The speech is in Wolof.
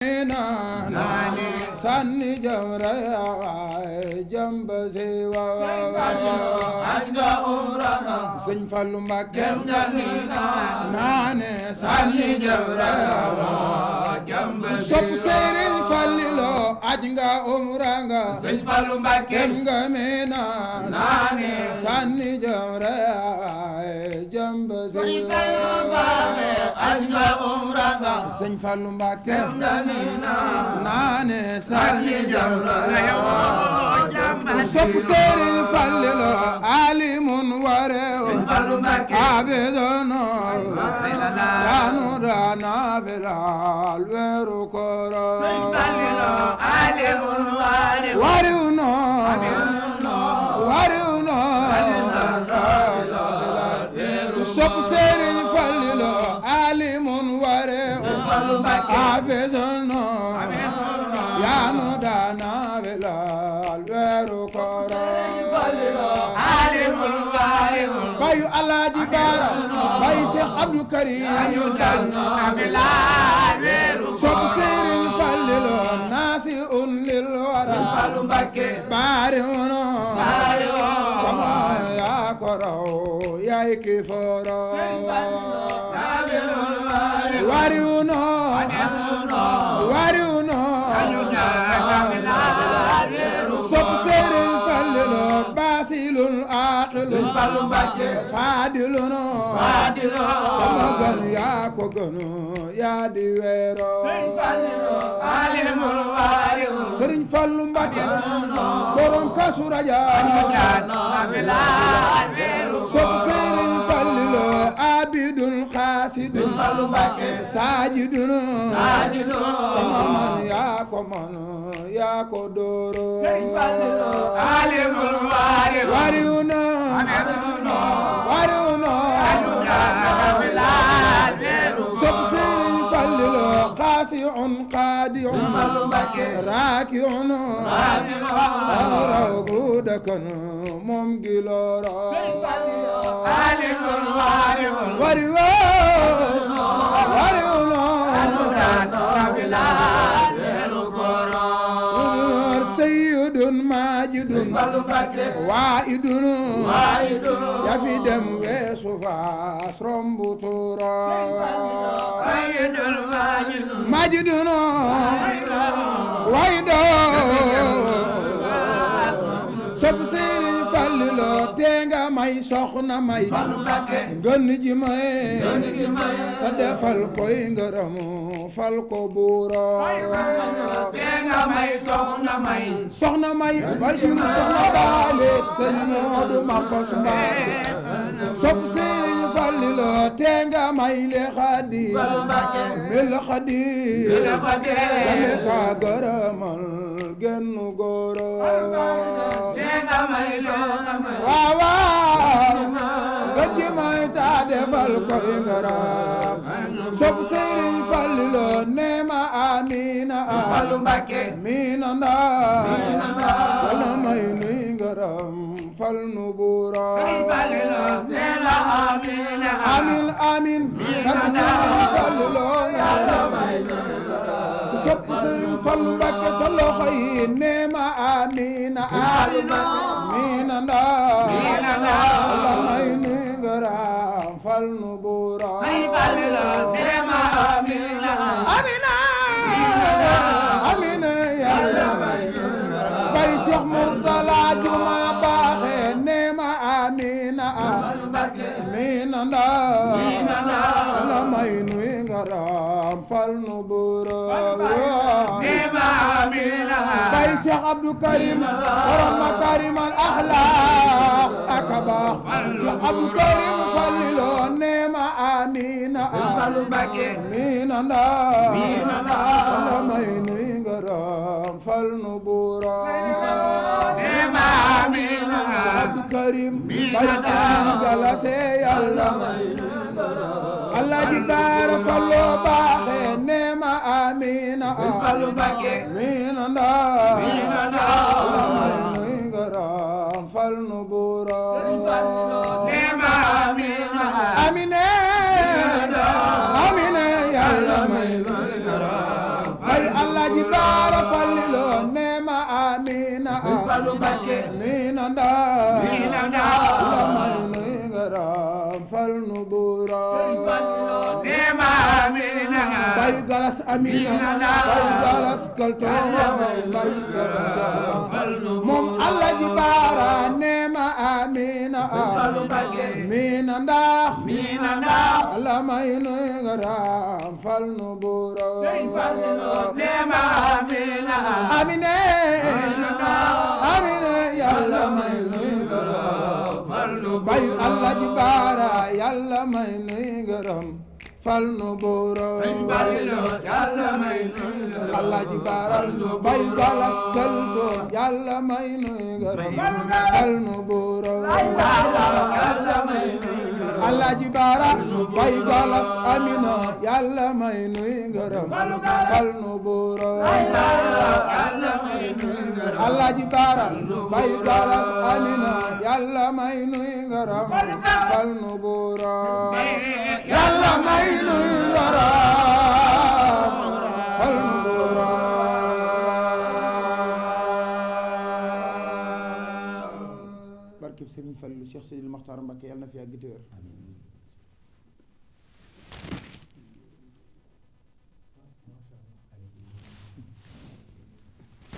naani sanni jamra jamba sewa anga umrana sëñ Fallu Mbàkke naane sanni jamra jamba sewa sopp Sëriñ Fallilo aj nga umra nga sëñ Fallu Mbàkke nga meena naane sanni jamra jamba sewa aj nga umra nga sëñ Fallu Mbàkke naane sanni jamra sopp Sëriñ Fallilo alimun warewo abedono yanu dana belal weeru kooro alimun warewo wariwno sopp Sëriñ Fallilo alimun warewo abedono yanu dana belal weeru kooro alimul waariwul bayu Alaaji Baara bayu Seex Abdu Karim yanu dana belal weeru kooro sopp Sëriñ Fallilo naasi un lil wara Fallu Mbàkke baariwno sama yaa ko raw yaay ki fooro wariwno sopp Sëriñ Fallilo baasilul aaqilu Fallu Mbàkke faadiluno sama gën yaa ko gënu yaa di weero alimul waariwul Sëriñ Fallu Mbàkke borom Kazu Rajab sopp Sëriñ Fallilo abidul xaasidul Fallu Mbàkke saajidunu sama man yaa ko man yaa ko dooro alimul waariwuna sopp Sëriñ Fallilo xaasiun qaadiun raakiun raw gu dëkkanu moom gi looro alimul waariwuna sayyidun maajidun waa'idun yafi dem weesu faas rombu tuura sayyidun maajidun waa'idun sopp Sëriñ Fallilo tenga may soxna may ngën ji may te defal koy ngërëm fal ko buura tenga may soxna may wal jur soxna baaleek sëñ Moodu ma fos mbaa sopp Sëriñ Fallilo tenga may le xadi mel xadi dame ka gërëmal gennu góoro waaw gëj may ta defal koy ngërëm sopp Sëriñ Fallilo neema amina Fallu Mbàkke miina ndaa wala may nuy ngërëm fal nu buura Fallilo neema amina amin Sëriñ Fallilo yàlla may nuy ngërëm sopp Sëriñ Fallu Mbàkke sa loxo yi neema amina miina ndaa wala may nuy ngërëm fal nu buura Fallilo neema amina yàlla may nuy ngërëm bay Seex Murtala juma baaxe neema amina miina ndaa wala may nuy ngërëm fal nu buura bay Seex Abdu Karim borom makaarimal axlaaq ak baax Seex Abdu Karim Fallilo neema amina miina ndaa wala may nuy ngërëm fal nu buura Abdu Karim bay Seex Galase yàlla may nuy ngërëm Alaaji Baara Fallu baaxe neema amina miina ndaa wala may nuy ngërëm fal nu buura amina yàlla may nuy ngërëm Alaaji Baara Fallilo nema amina Fallu Mbakke mina nda la may nuy ngaram fal nu buura nema amina bay galas amina bay galas kalto bay moom Alaaji Baara nema amina mina nda la may nuy ngaram fal nu buura nema amina amine amine yàlla may nuy ngërëm bay Alaaji Baara yàlla may nuy ngërëm fal nu buura Alaaji Baara bay galas kalto yàlla may nuy ngërëm fal nu buura Alaaji Baara bay galas amina yàlla may nuy ngërëm fal nu buura Alaaji Baara bay galas amina yàlla may nuy ngërëm fal nu buura yàlla may nuy ngërëm fal nu buura barkeb Sëriñ Fallu Cheikh Sidil Maxtaar Mbakke yàlla na fi yàgg te wér